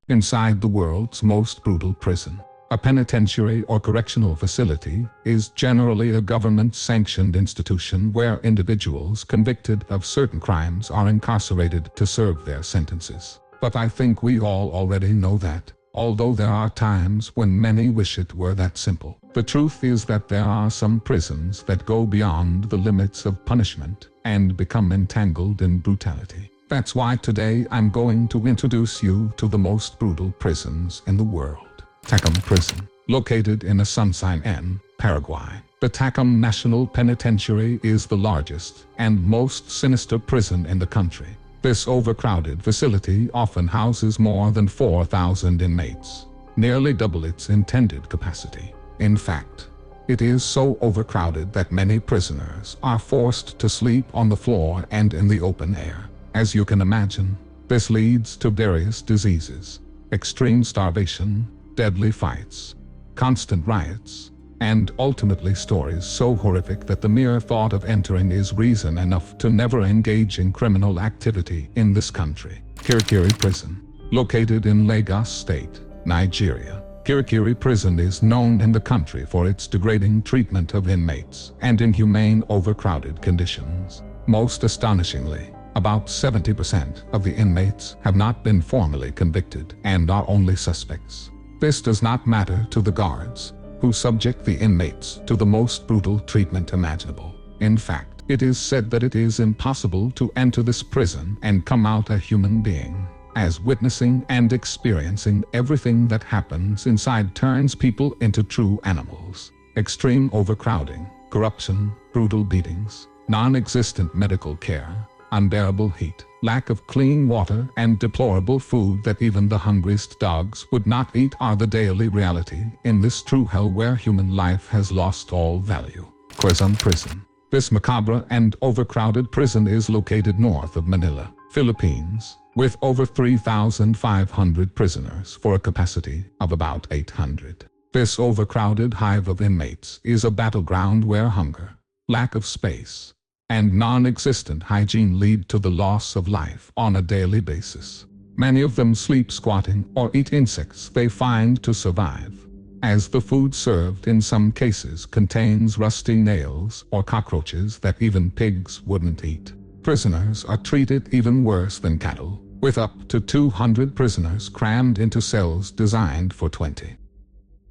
Inside the world's most brutal prison, a penitentiary or correctional facility is generally a government-sanctioned institution where individuals convicted of certain crimes are incarcerated to serve their sentences. But I think we all already know that, although there are times when many wish it were that simple. The truth is that there are some prisons that go beyond the limits of punishment and become entangled in brutality. That's why today I'm going to introduce you to the most brutal prisons in the world. Tacumbú Prison, located in Asuncion, Paraguay. The Tacumbú National Penitentiary is the largest and most sinister prison in the country. This overcrowded facility often houses more than 4,000 inmates, nearly double its intended capacity. In fact, it is so overcrowded that many prisoners are forced to sleep on the floor and in the open air. As you can imagine, this leads to various diseases, extreme starvation, deadly fights, constant riots, and ultimately stories so horrific that the mere thought of entering is reason enough to never engage in criminal activity in this country. Kirikiri Prison, located in Lagos State, Nigeria. Kirikiri Prison is known in the country for its degrading treatment of inmates and inhumane overcrowded conditions. Most astonishingly, about 70% of the inmates have not been formally convicted and are only suspects. This does not matter to the guards, who subject the inmates to the most brutal treatment imaginable. In fact, it is said that it is impossible to enter this prison and come out a human being, as witnessing and experiencing everything that happens inside turns people into true animals. Extreme overcrowding, corruption, brutal beatings, non-existent medical care, unbearable heat, lack of clean water, and deplorable food that even the hungriest dogs would not eat are the daily reality in this true hell where human life has lost all value. Quezon Prison. This macabre and overcrowded prison is located north of Manila, Philippines, with over 3,500 prisoners for a capacity of about 800. This overcrowded hive of inmates is a battleground where hunger, lack of space, and non-existent hygiene lead to the loss of life on a daily basis. Many of them sleep squatting or eat insects they find to survive, as the food served in some cases contains rusty nails or cockroaches that even pigs wouldn't eat. Prisoners are treated even worse than cattle, with up to 200 prisoners crammed into cells designed for 20.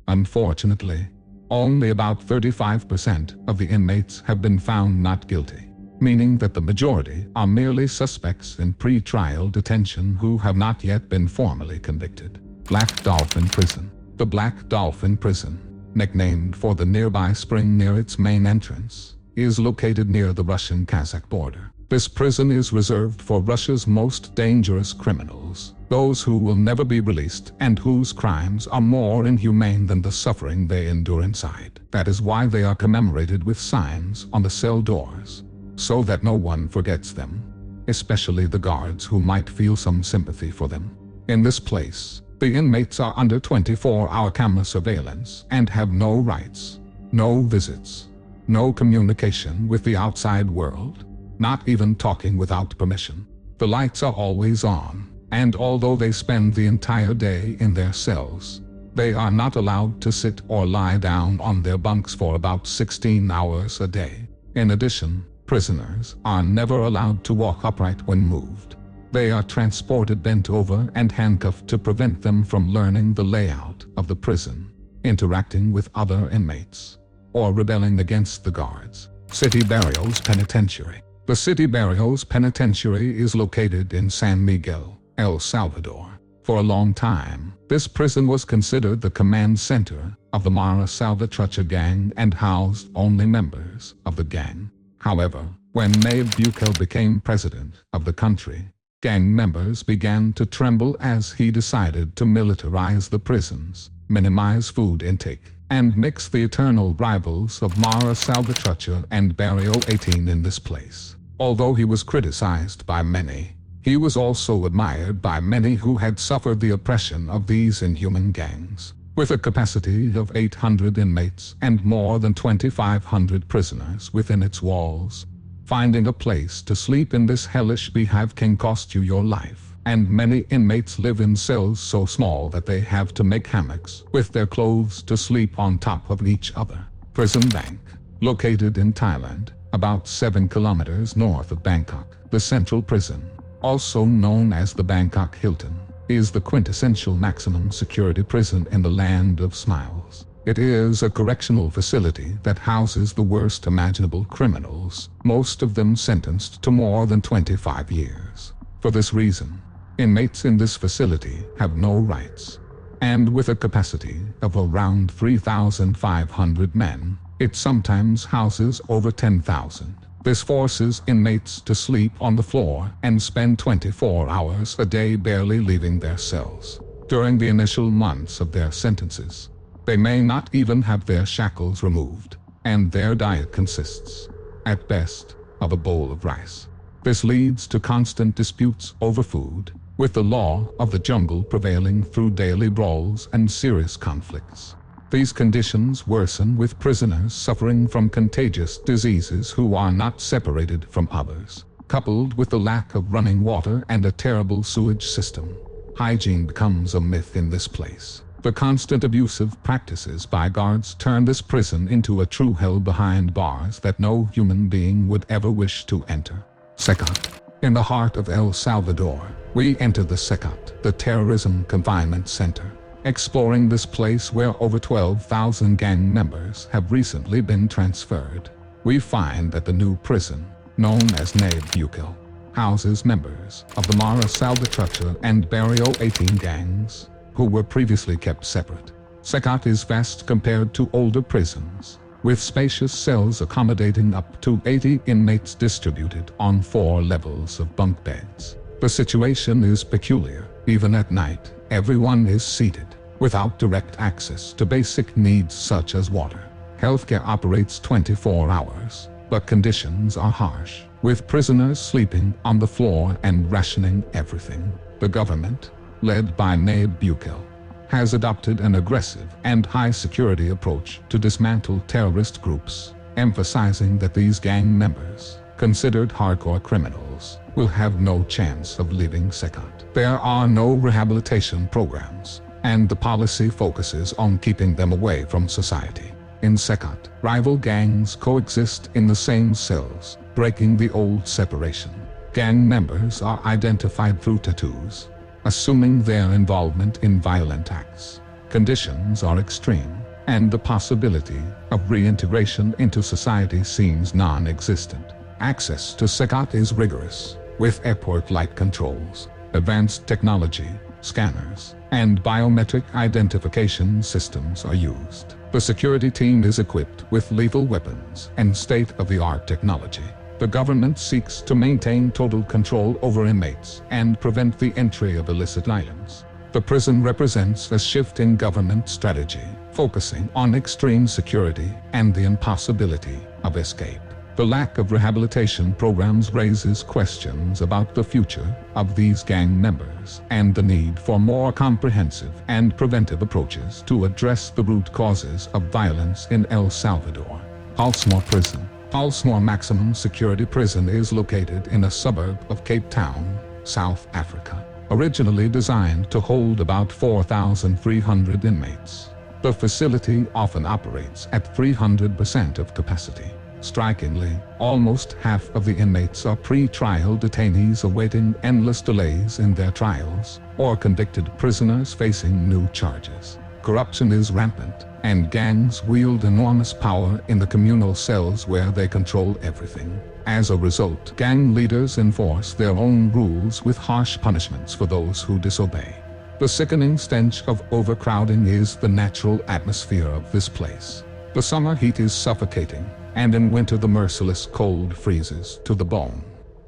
Unfortunately, only about 35% of the inmates have been found not guilty, meaning that the majority are merely suspects in pre-trial detention who have not yet been formally convicted. Black Dolphin Prison. The Black Dolphin Prison, nicknamed for the nearby spring near its main entrance, is located near the Russian-Kazakh border. This prison is reserved for Russia's most dangerous criminals, those who will never be released and whose crimes are more inhumane than the suffering they endure inside. That is why they are commemorated with signs on the cell doors, so that no one forgets them, especially the guards who might feel some sympathy for them. In this place, the inmates are under 24-hour camera surveillance and have no rights, no visits, no communication with the outside world, not even talking without permission. The lights are always on, and although they spend the entire day in their cells, they are not allowed to sit or lie down on their bunks for about 16 hours a day. In addition, prisoners are never allowed to walk upright when moved. They are transported bent over and handcuffed to prevent them from learning the layout of the prison, interacting with other inmates, or rebelling against the guards. City Barrios Penitentiary. The City Barrios Penitentiary is located in San Miguel, El Salvador. For a long time, this prison was considered the command center of the Mara Salvatrucha gang and housed only members of the gang. However, when Nayib Bukele became president of the country, gang members began to tremble as he decided to militarize the prisons, minimize food intake, and mix the eternal rivals of Mara Salvatrucha and Barrio 18 in this place. Although he was criticized by many, he was also admired by many who had suffered the oppression of these inhuman gangs. With a capacity of 800 inmates and more than 2,500 prisoners within its walls, finding a place to sleep in this hellish beehive can cost you your life. and many inmates live in cells so small that they have to make hammocks with their clothes to sleep on top of each other. Prison Bank, located in Thailand, about 7 kilometers north of Bangkok. The Central Prison, also known as the Bangkok Hilton, is the quintessential maximum security prison in the land of smiles. It is a correctional facility that houses the worst imaginable criminals, most of them sentenced to more than 25 years. For this reason, inmates in this facility have no rights. And with a capacity of around 3,500 men, it sometimes houses over 10,000. This forces inmates to sleep on the floor and spend 24 hours a day barely leaving their cells. During the initial months of their sentences, they may not even have their shackles removed, and their diet consists, at best, of a bowl of rice. This leads to constant disputes over food, with the law of the jungle prevailing through daily brawls and serious conflicts. These conditions worsen with prisoners suffering from contagious diseases who are not separated from others. Coupled with the lack of running water and a terrible sewage system, hygiene becomes a myth in this place. The constant abusive practices by guards turn this prison into a true hell behind bars that no human being would ever wish to enter. Secot. In the heart of El Salvador, we enter the Secot, the terrorism confinement center. Exploring this place where over 12,000 gang members have recently been transferred, we find that the new prison, known as nail-infested, houses members of the Mara Salvatrucha and Barrio 18 gangs, who were previously kept separate. Secot is vast compared to older prisons, with spacious cells accommodating up to 80 inmates distributed on 4 levels of bunk beds. The situation is peculiar. Even at night, everyone is seated, without direct access to basic needs such as water. Healthcare operates 24 hours, but conditions are harsh, with prisoners sleeping on the floor and rationing everything. The government, led by Nayib Bukele, has adopted an aggressive and high-security approach to dismantle terrorist groups, emphasizing that these gang members, considered hardcore criminals, will have no chance of leaving Secot. There are no rehabilitation programs, and the policy focuses on keeping them away from society. In Secot, rival gangs coexist in the same cells, breaking the old separation. Gang members are identified through tattoos, assuming their involvement in violent acts. Conditions are extreme, and the possibility of reintegration into society seems non-existent. Access to Secot is rigorous, with airport-like controls, advanced technology, scanners, and biometric identification systems are used. The security team is equipped with lethal weapons and state-of-the-art technology. The government seeks to maintain total control over inmates and prevent the entry of illicit items. The prison represents a shift in government strategy, focusing on extreme security and the impossibility of escape. The lack of rehabilitation programs raises questions about the future of these gang members and the need for more comprehensive and preventive approaches to address the root causes of violence in El Salvador. Palsmore Prison. Palsmore Maximum Security Prison is located in a suburb of Cape Town, South Africa. Originally designed to hold about 4,300 inmates, the facility often operates at 300% of capacity. Strikingly, almost half of the inmates are pre-trial detainees awaiting endless delays in their trials, or convicted prisoners facing new charges. Corruption is rampant, and gangs wield enormous power in the communal cells where they control everything. As a result, gang leaders enforce their own rules with harsh punishments for those who disobey. The sickening stench of overcrowding is the natural atmosphere of this place. The summer heat is suffocating, and in winter the merciless cold freezes to the bone.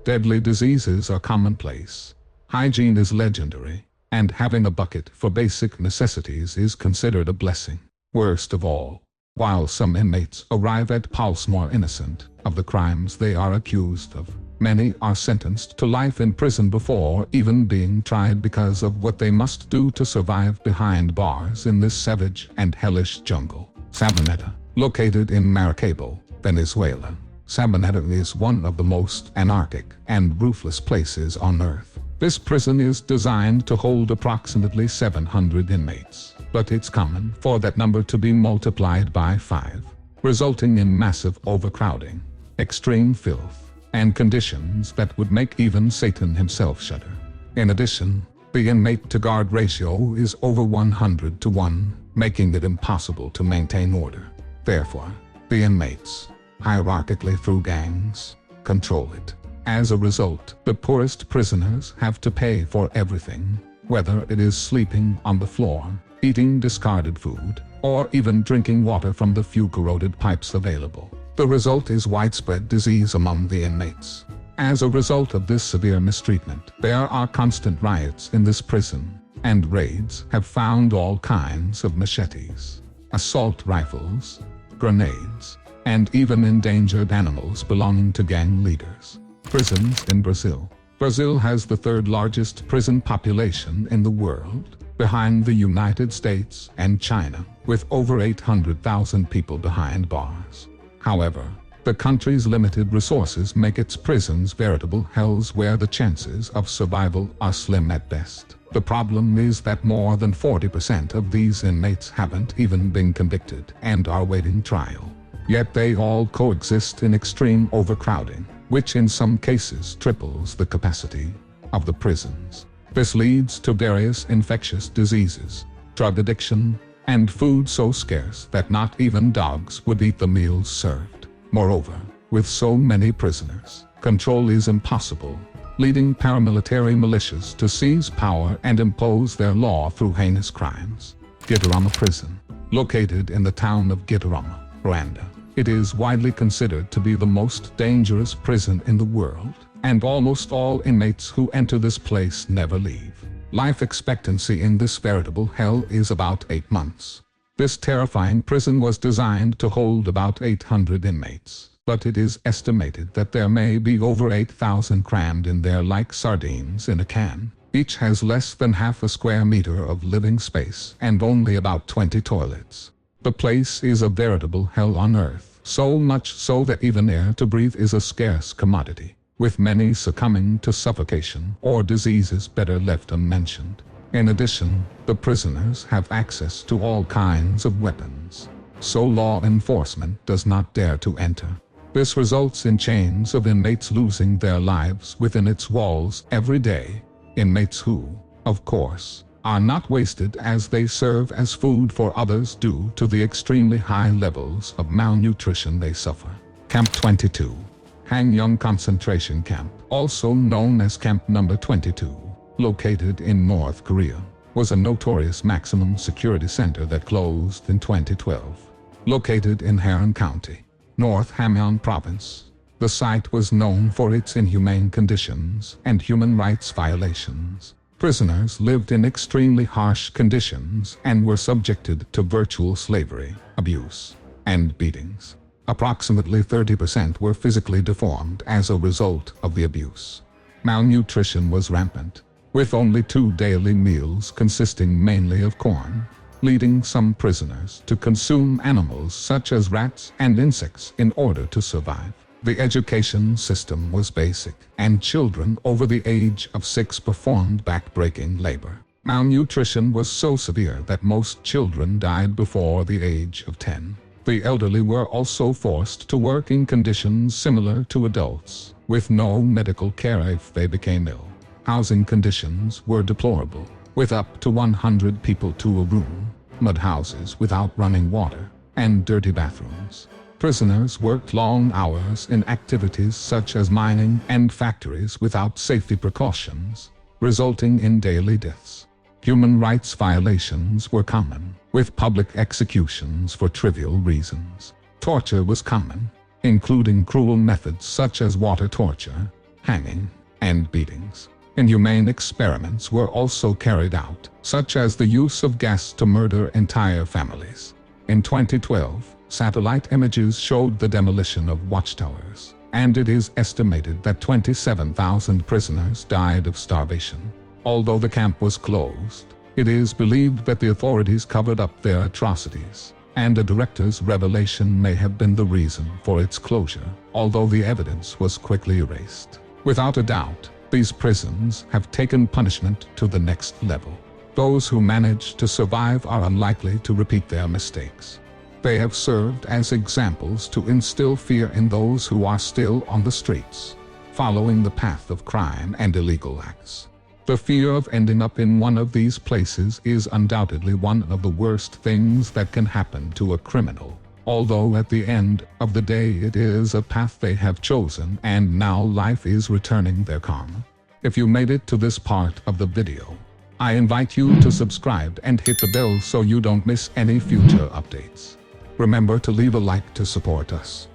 Deadly diseases are commonplace. Hygiene is legendary, and having a bucket for basic necessities is considered a blessing. Worst of all, while some inmates arrive at Palsmore innocent of the crimes they are accused of, many are sentenced to life in prison before even being tried because of what they must do to survive behind bars in this savage and hellish jungle. Sabaneta. Located in Maracaibo, Venezuela, Sabaneta is one of the most anarchic and ruthless places on earth. This prison is designed to hold approximately 700 inmates, but it's common for that number to be multiplied by 5, resulting in massive overcrowding, extreme filth, and conditions that would make even Satan himself shudder. In addition, the inmate-to-guard ratio is over 100 to 1, making it impossible to maintain order. Therefore, the inmates, hierarchically through gangs, control it. As a result, the poorest prisoners have to pay for everything, whether it is sleeping on the floor, eating discarded food, or even drinking water from the few corroded pipes available. The result is widespread disease among the inmates. As a result of this severe mistreatment, there are constant riots in this prison, and raids have found all kinds of machetes, assault rifles, grenades, and even endangered animals belonging to gang leaders. Prisons in Brazil. Brazil has the third largest prison population in the world, behind the United States and China, with over 800,000 people behind bars. However, the country's limited resources make its prisons veritable hells where the chances of survival are slim at best. The problem is that more than 40% of these inmates haven't even been convicted and are waiting trial. Yet they all coexist in extreme overcrowding, which in some cases triples the capacity of the prisons. This leads to various infectious diseases, drug addiction, and food so scarce that not even dogs would eat the meals served. Moreover, with so many prisoners, control is impossible, leading paramilitary militias to seize power and impose their law through heinous crimes. Gitarama Prison. Located in the town of Gitarama, Rwanda, it is widely considered to be the most dangerous prison in the world, and almost all inmates who enter this place never leave. Life expectancy in this veritable hell is about 8 months. This terrifying prison was designed to hold about 800 inmates, but it is estimated that there may be over 8,000 crammed in there like sardines in a can. Each has less than half a square meter of living space and only about 20 toilets. The place is a veritable hell on earth, so much so that even air to breathe is a scarce commodity, with many succumbing to suffocation or diseases better left unmentioned. In addition, the prisoners have access to all kinds of weapons, so law enforcement does not dare to enter. This results in chains of inmates losing their lives within its walls every day. Inmates who, of course, are not wasted as they serve as food for others due to the extremely high levels of malnutrition they suffer. Camp 22. Hangyang Concentration Camp, also known as Camp Number 22, located in North Korea, was a notorious maximum security center that closed in 2012. Located in Haeun County, North Hamgyong Province, the site was known for its inhumane conditions and human rights violations. Prisoners lived in extremely harsh conditions and were subjected to virtual slavery, abuse, and beatings. Approximately 30% were physically deformed as a result of the abuse. Malnutrition was rampant, with only 2 daily meals consisting mainly of corn, leading some prisoners to consume animals such as rats and insects in order to survive. The education system was basic, and children over the age of 6 performed back-breaking labor. Malnutrition was so severe that most children died before the age of 10. The elderly were also forced to work in conditions similar to adults, with no medical care if they became ill. Housing conditions were deplorable, with up to 100 people to a room, mud houses without running water, and dirty bathrooms. Prisoners worked long hours in activities such as mining and factories without safety precautions, resulting in daily deaths. Human rights violations were common, with public executions for trivial reasons. Torture was common, including cruel methods such as water torture, hanging, and beatings. Inhumane experiments were also carried out, such as the use of gas to murder entire families. In 2012, satellite images showed the demolition of watchtowers, and it is estimated that 27,000 prisoners died of starvation. Although the camp was closed, it is believed that the authorities covered up their atrocities, and a director's revelation may have been the reason for its closure, although the evidence was quickly erased. Without a doubt, These prisons have taken punishment to the next level. Those who manage to survive are unlikely to repeat their mistakes. They have served as examples to instill fear in those who are still on the streets, following the path of crime and illegal acts. The fear of ending up in one of these places is undoubtedly one of the worst things that can happen to a criminal, although at the end of the day it is a path they have chosen and now life is returning their karma. If you made it to this part of the video, I invite you to subscribe and hit the bell so you don't miss any future updates. Remember to leave a like to support us.